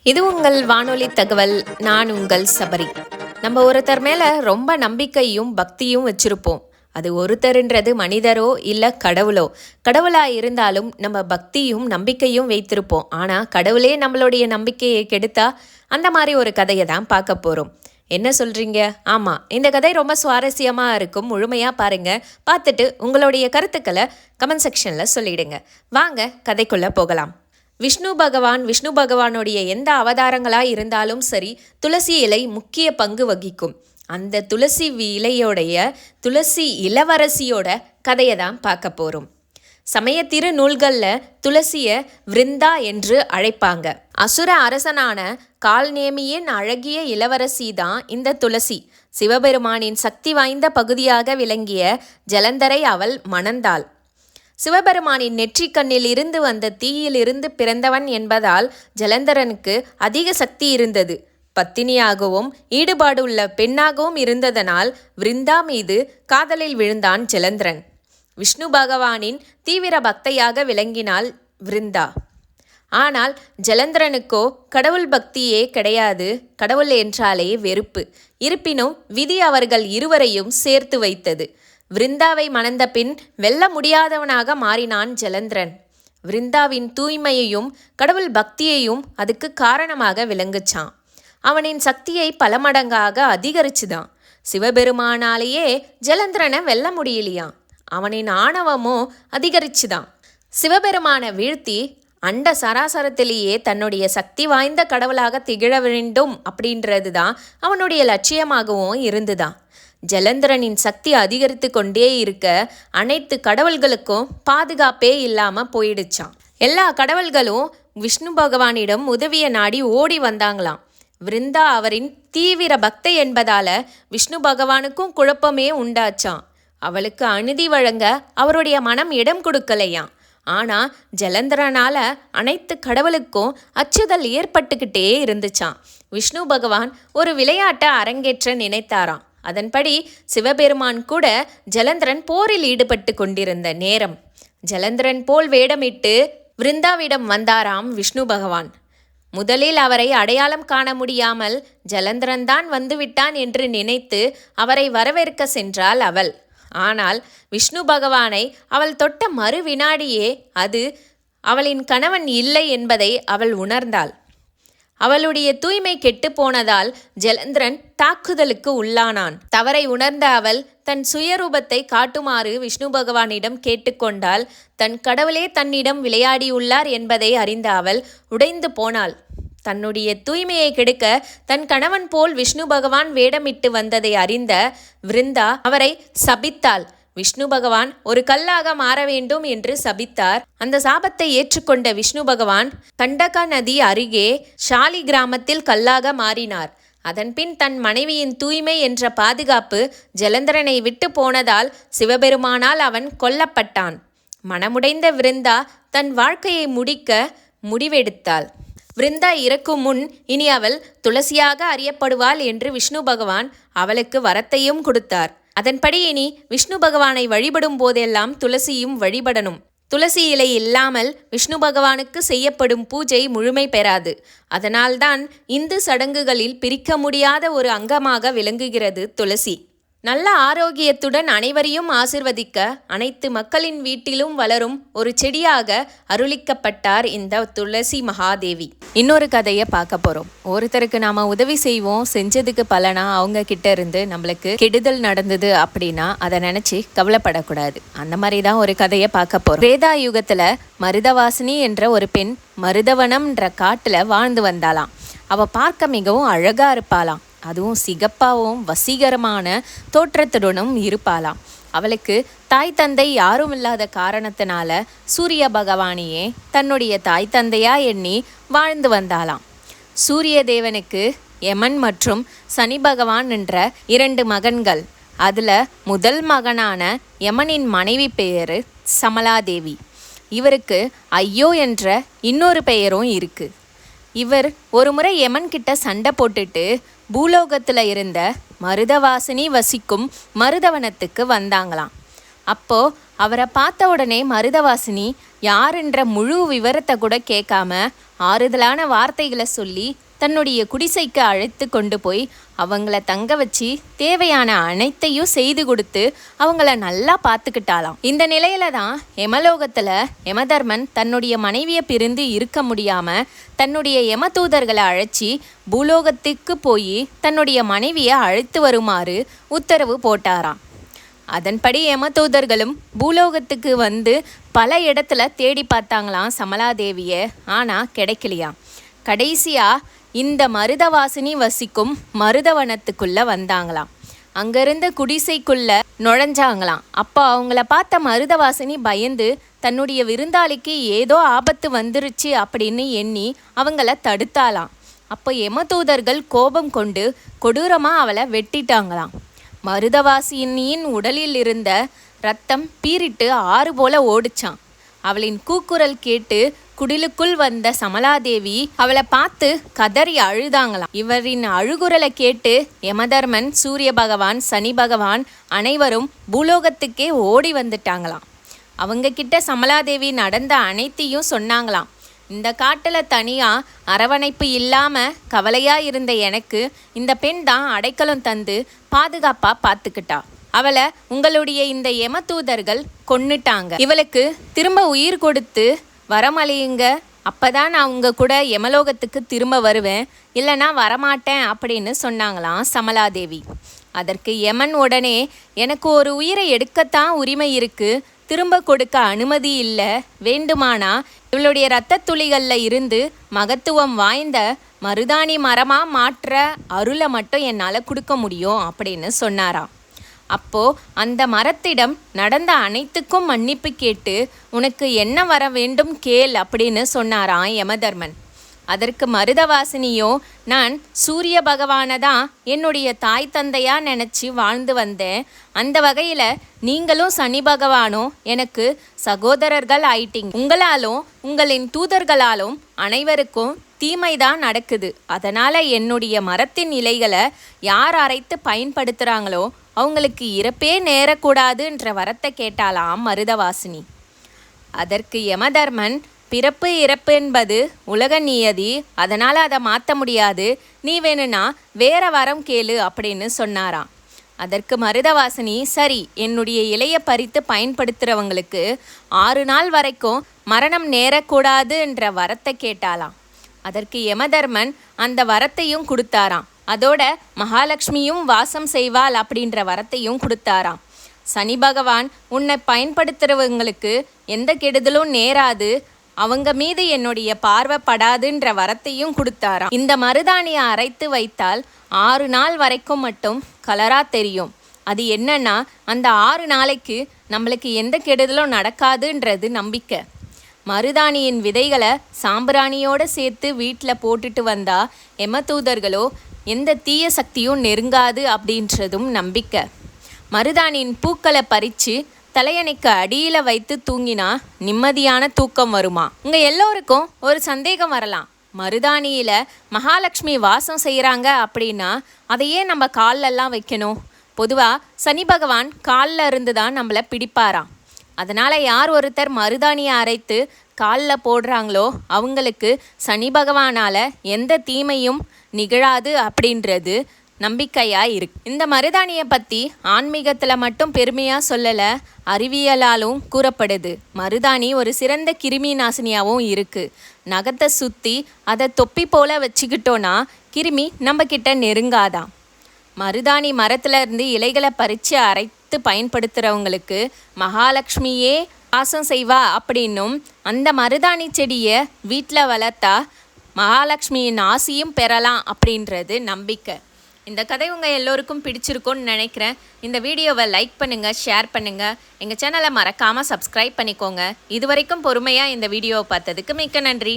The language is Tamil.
இது உங்கள் வானொலி தகவல். நான் உங்கள் சபரி. நம்ம ஒருத்தர் மேல ரொம்ப நம்பிக்கையும் பக்தியும் வச்சிருப்போம். அது ஒருத்தருன்றது மனிதரோ இல்ல கடவுளோ. கடவுளா இருந்தாலும் நம்ம பக்தியும் நம்பிக்கையும் வைத்திருப்போம். ஆனா கடவுளே நம்மளுடைய நம்பிக்கையை கெடுத்தா அந்த மாதிரி ஒரு கதையை தான் பார்க்க போறோம். என்ன சொல்றீங்க? ஆமா, இந்த கதை ரொம்ப சுவாரஸ்யமா இருக்கும். முழுமையா பாருங்க. பார்த்துட்டு உங்களுடைய கருத்துக்களை கமெண்ட் செக்ஷன்ல சொல்லிடுங்க. வாங்க கதைக்குள்ள போகலாம். விஷ்ணு பகவானுடைய எந்த அவதாரங்களாக இருந்தாலும் சரி, துளசி இலை முக்கிய பங்கு வகிக்கும். அந்த துளசி இலையோடைய துளசி இளவரசியோட கதையை தான் பார்க்க போகிறோம். சமய திரு நூல்களில் துளசியை விருந்தா என்று அழைப்பாங்க. அசுர அரசனான கால்நேமியின் அழகிய இளவரசி தான் இந்த துளசி. சிவபெருமானின் சக்தி வாய்ந்த பகுதியாக விளங்கிய ஜலந்தரை அவள் மணந்தாள். சிவபெருமானின் நெற்றிக்கண்ணில் இருந்து வந்த தீயிலிருந்து பிறந்தவன் என்பதால் ஜலந்தரனுக்கு அதிக சக்தி இருந்தது. பத்தினியாகவும் ஈடுபாடுள்ள பெண்ணாகவும் இருந்ததனால் விருந்தா மீது காதலில் விழுந்தான் ஜலந்தரன். விஷ்ணு பகவானின் தீவிர பக்தையாக விளங்கினாள் விருந்தா. ஆனால் ஜலந்தரனுக்கோ கடவுள் பக்தியே கிடையாது. கடவுள் என்றாலே வெறுப்பு. இருப்பினும் விதி அவர்கள் இருவரையும் சேர்த்து வைத்தது. விருந்தாவை மணந்த பின் வெல்ல முடியாதவனாக மாறினான் ஜலந்தரன். விருந்தாவின் தூய்மையையும் கடவுள் பக்தியையும் அதுக்கு காரணமாக விளங்குச்சான். அவனின் சக்தியை பல மடங்காக அதிகரிச்சுதான். சிவபெருமானாலேயே ஜலந்தரனை வெல்ல முடியலையாம். அவனின் ஆணவமோ அதிகரிச்சுதான். சிவபெருமான வீழ்த்தி அண்ட சராசரத்திலேயே தன்னுடைய சக்தி வாய்ந்த கடவுளாக திகழ வேண்டும் அப்படின்றது தான் அவனுடைய லட்சியமாகவும் இருந்துதான். ஜலந்தரனின் சக்தி அதிகரித்து கொண்டே இருக்க அனைத்து கடவுள்களுக்கும் பாதுகாப்பே இல்லாமல் போயிடுச்சான். எல்லா கடவுள்களும் விஷ்ணு பகவானிடம் உதவிய நாடி ஓடி வந்தாங்களாம். விருந்தா அவரின் தீவிர பக்தை என்பதால விஷ்ணு பகவானுக்கும் குழப்பமே உண்டாச்சான். அவளுக்கு அநீதி வழங்க அவருடைய மனம் இடம் கொடுக்கலையாம். ஆனால் ஜலந்தரனால அனைத்து கடவுளுக்கும் அச்சுதல் ஏற்பட்டுக்கிட்டே இருந்துச்சான். விஷ்ணு பகவான் ஒரு விளையாட்டை அரங்கேற்ற நினைத்தாராம். அதன்படி சிவபெருமான் கூட ஜலந்தரன் போரில் ஈடுபட்டு கொண்டிருந்த நேரம் ஜலந்தரன் போல் வேடமிட்டு விருந்தாவிடம் வந்தாராம் விஷ்ணு பகவான். முதலில் அவரை அடையாளம் காண முடியாமல் ஜலந்தரன் தான் வந்துவிட்டான் என்று நினைத்து அவரை வரவேற்க சென்றாள் அவள். ஆனால் விஷ்ணு பகவானை அவள் தொட்ட மறு வினாடியே அது அவளின் கணவன் இல்லை என்பதை அவள் உணர்ந்தாள். அவளுடைய தூய்மை கெட்டு போனதால் ஜலந்தரன் தாக்குதலுக்கு உள்ளானான். தவறை உணர்ந்த அவள் தன் சுயரூபத்தை காட்டுமாறு விஷ்ணு பகவானிடம் கேட்டுக்கொண்டாள். தன் கடவுளே தன்னிடம் விளையாடியுள்ளார் என்பதை அறிந்த அவள் உடைந்து போனாள். தன்னுடைய தூய்மையை கெடுக்க தன் கணவன் போல் விஷ்ணு பகவான் வேடமிட்டு வந்ததை அறிந்த விருந்தா அவரை சபித்தாள். விஷ்ணு பகவான் ஒரு கல்லாக மாற வேண்டும் என்று சபித்தார். அந்த சாபத்தை ஏற்றுக்கொண்ட விஷ்ணு பகவான் கண்டகா நதி அருகே ஷாலி கிராமத்தில் கல்லாக மாறினார். அதன்பின் தன் மனைவியின் தூய்மை என்ற பாதுகாப்பு ஜலந்தரனை விட்டு போனதால் சிவபெருமானால் அவன் கொல்லப்பட்டான். மனமுடைந்த விருந்தா தன் வாழ்க்கையை முடிக்க முடிவெடுத்தாள். விருந்தா இறக்கும் முன் இனி அவள் துளசியாக அறியப்படுவாள் என்று விஷ்ணு பகவான் அவளுக்கு வரத்தையும் கொடுத்தார். அதன்படி இனி விஷ்ணு பகவானை வழிபடும் போதெல்லாம் துளசியும் வழிபடணும். துளசி இலை இல்லாமல் விஷ்ணு பகவானுக்கு செய்யப்படும் பூஜை முழுமை பெறாது. அதனால்தான் இந்து சடங்குகளில் பிரிக்க முடியாத ஒரு அங்கமாக விளங்குகிறது துளசி. நல்ல ஆரோக்கியத்துடன் அனைவரையும் ஆசிர்வதிக்க அனைத்து மக்களின் வீட்டிலும் வளரும் ஒரு செடியாக அருளிக்கப்பட்டார் இந்த துளசி மகாதேவி. இன்னொரு கதையை பார்க்க போறோம். ஒருத்தருக்கு நாம உதவி செய்வோம், செஞ்சதுக்கு பலனா அவங்க கிட்ட இருந்து நம்மளுக்கு கெடுதல் நடந்தது அப்படின்னா அதை நினைச்சு கவலைப்படக்கூடாது. அந்த மாதிரி தான் ஒரு கதையை பார்க்க போறோம். வேதா யுகத்துல மருதவாசினி என்ற ஒரு பெண் மருதவனம்ன்ற காட்டுல வாழ்ந்து வந்தாலாம். அவ பார்க்க மிகவும் அழகா இருப்பாளாம். அதுவும் சிகப்பாகவும் வசீகரமான தோற்றத்துடனும் இருப்பாளாம். அவளுக்கு தாய் தந்தை யாரும் இல்லாத காரணத்தினால சூரிய பகவானையே தன்னுடைய தாய் தந்தையா எண்ணி வாழ்ந்து வந்தாளாம். சூரிய தேவனுக்கு யமன் மற்றும் சனி பகவான் என்ற 2 மகன்கள். அதில் முதல் மகனான யமனின் மனைவி பெயர் சமலாதேவி. இவருக்கு ஐயோ என்ற இன்னொரு பெயரும் இருக்கு. இவர் ஒரு முறை யமன் கிட்ட சண்டை போட்டுட்டு பூலோகத்தில் இருந்த மருதவாசினி வசிக்கும் மருதவனத்துக்கு வந்தாங்களாம். அப்போ அவரை பார்த்த உடனே மருதவாசினி யாருன்ற முழு விவரத்தை கூட கேட்காம ஆறுதலான வார்த்தைகளை சொல்லி தன்னுடைய குடிசைக்கு அழைத்து கொண்டு போய் அவங்கள தங்க வச்சு தேவையான அனைத்தையும் செய்து கொடுத்து அவங்கள நல்லா பார்த்துக்கிட்டாலாம். இந்த நிலையில தான் யமலோகத்துல யமதர்மன் தன்னுடைய மனைவியை பிரிந்து இருக்க முடியாம தன்னுடைய யமதூதர்களை அழைச்சி பூலோகத்துக்கு போய் தன்னுடைய மனைவியை அழைத்து வருமாறு உத்தரவு போட்டாராம். அதன்படி யமதூதர்களும் பூலோகத்துக்கு வந்து பல இடத்துல தேடி பார்த்தாங்களாம் சமலாதேவியை. ஆனால் கிடைக்கலையாம். கடைசியாக இந்த மருதவாசினி வசிக்கும் மருதவனத்துக்குள்ள வந்தாங்களாம். அங்கிருந்த குடிசைக்குள்ள நுழைஞ்சாங்களாம். அப்போ அவங்கள பார்த்த மருதவாசினி பயந்து தன்னுடைய விருந்தாளிக்கு ஏதோ ஆபத்து வந்துருச்சு அப்படின்னு எண்ணி அவங்கள தடுத்தாலாம். அப்போ யமதூதர்கள் கோபம் கொண்டு கொடூரமாக அவளை வெட்டிட்டாங்களாம். மருதவாசினியின் உடலில் இருந்த ரத்தம் பீறிட்டு ஆறு போல ஓடிச்சான். அவளின் கூக்குரல் கேட்டு குடிலுக்குள் வந்த சமலாதேவி அவளை பார்த்து கதறி அழுதாங்களாம். இவரின் அழுகுரலை கேட்டு யமதர்மன், சூரிய பகவான், சனி பகவான் அனைவரும் பூலோகத்துக்கே ஓடி வந்துட்டாங்களாம். அவங்க கிட்ட சமலாதேவி நடந்த அனைத்தையும் சொன்னாங்களாம். இந்த காட்டில் தனியாக அரவணைப்பு இல்லாமல் கவலையாக இருந்த எனக்கு இந்த பெண் தான் அடைக்கலம் தந்து பாதுகாப்பாக பார்த்துக்கிட்டா. அவளை உங்களுடைய இந்த யமதூதர்கள் கொன்னுட்டாங்க. இவளுக்கு திரும்ப உயிர் கொடுத்து வரமளியுங்க, அப்போதான் நான் உங்கள் கூட யமலோகத்துக்கு திரும்ப வருவேன், இல்லைனா வரமாட்டேன் அப்படின்னு சொன்னாங்களாம் சமலாதேவி. அதற்கு யமன் உடனே, எனக்கு ஒரு உயிரை எடுக்கத்தான் உரிமை இருக்குது, திரும்ப கொடுக்க அனுமதி இல்லை, வேண்டுமானா இவளுடைய இரத்த துளிகளில் இருந்து மகத்துவம் வாய்ந்த மருதாணி மரமாக மாற்ற அருளை மட்டும் என்னால் கொடுக்க முடியும் அப்படின்னு சொன்னாராம். அப்போது அந்த மரத்திடம் நடந்த அனைத்துக்கும் மன்னிப்பு கேட்டு உனக்கு என்ன வர வேண்டும் கேள் அப்படின்னு சொன்னாராம் யமதர்மன். அதற்கு மருதவாசினியோ, நான் சூரிய பகவானை தான் என்னுடைய தாய் தந்தையாக நினச்சி வாழ்ந்து வந்தேன், அந்த வகையில் நீங்களும் சனி பகவானும் எனக்கு சகோதரர்கள் ஆயிட்டீங்க, உங்களாலும் உங்களின் தூதர்களாலும் அனைவருக்கும் தீமைதான் நடக்குது, அதனால் என்னுடைய மரத்தின் இலைகளை யார் அரைத்து பயன்படுத்துகிறாங்களோ அவங்களுக்கு இறப்பே நேரக்கூடாதுன்ற வரத்தை கேட்டாலாம் மருதவாசினி. அதற்கு யமதர்மன், பிறப்பு இறப்பு என்பது உலக நியதி, அதனால் அதை மாற்ற முடியாது, நீ வேணும்னா வேற வரம் கேளு அப்படின்னு சொன்னாராம். அதற்கு மருதவாசினி, சரி, என்னுடைய இலையை பறித்து பயன்படுத்துகிறவங்களுக்கு 6 நாள் வரைக்கும் மரணம் நேரக்கூடாது என்ற வரத்தை கேட்டாலாம். அதற்கு யமதர்மன் அந்த வரத்தையும் கொடுத்தாராம். அதோட மகாலட்சுமியும் வாசம் செய்வாள் அப்படின்ற வரத்தையும் கொடுத்தாராம். சனி பகவான், உன்னை பயன்படுத்துகிறவங்களுக்கு எந்த கெடுதலும் நேராது, அவங்க மீது என்னுடைய பார்வை படாதுன்ற வரத்தையும் கொடுத்தாராம். இந்த மருதாணியை அரைத்து வைத்தால் 6 நாள் வரைக்கும் மட்டும் கலராக தெரியும். அது என்னன்னா, அந்த 6 நாளைக்கு நம்மளுக்கு எந்த கெடுதலும் நடக்காதுன்றது நம்பிக்கை. மருதாணியின் விதைகளை சாம்பிராணியோடு சேர்த்து வீட்டில் போட்டுட்டு வந்தால் யமதூதர்களோ எந்த தீய சக்தியும் நெருங்காது அப்படின்றதும் நம்பிக்கை. மருதாணியின் பூக்களை பறித்து தலையணைக்கு அடியில் வைத்து தூங்கினா நிம்மதியான தூக்கம் வருமா? உங்கள் எல்லோருக்கும் ஒரு சந்தேகம் வரலாம், மருதாணியில் மகாலட்சுமி வாசம் செய்கிறாங்க அப்படின்னா அதையே நம்ம கால்லெல்லாம் வைக்கணும்? பொதுவாக சனி பகவான் காலில் இருந்து தான் நம்மளை பிடிப்பாராம். அதனால் யார் ஒருத்தர் மருதாணியை அரைத்து காலில் போடுறாங்களோ அவங்களுக்கு சனி பகவானால் எந்த தீமையும் நிகழாது அப்படின்றது நம்பிக்கையாக இருக்கு. இந்த மருதாணியை பற்றி ஆன்மீகத்தில் மட்டும் பெருமையாக சொல்லலை, அறிவியலாலும் கூறப்படுது. மருதாணி ஒரு சிறந்த கிருமி நாசினியாகவும் இருக்குது. நகத்தை சுற்றி அதை தொப்பி போல் வச்சுக்கிட்டோன்னா கிருமி நம்மக்கிட்ட நெருங்காதான். மருதாணி மரத்துலேருந்து இலைகளை பறித்து அரைத்து பயன்படுத்துகிறவங்களுக்கு மகாலட்சுமியே வாசம் செய்வா அப்படின்னும், அந்த மருதாணி செடியை வீட்டில் வளர்த்தா மகாலட்சுமியின் ஆசியும் பெறலாம் அப்படின்றது நம்பிக்கை. இந்த கதை உங்கள் எல்லோருக்கும் பிடிச்சிருக்கும்னு நினைக்கிறேன். இந்த வீடியோவை லைக் பண்ணுங்கள், ஷேர் பண்ணுங்கள், எங்கள் சேனலை மறக்காமல் சப்ஸ்கிரைப் பண்ணிக்கோங்க. இது வரைக்கும் பொறுமையாக இந்த வீடியோவை பார்த்ததுக்கு மிக்க நன்றி.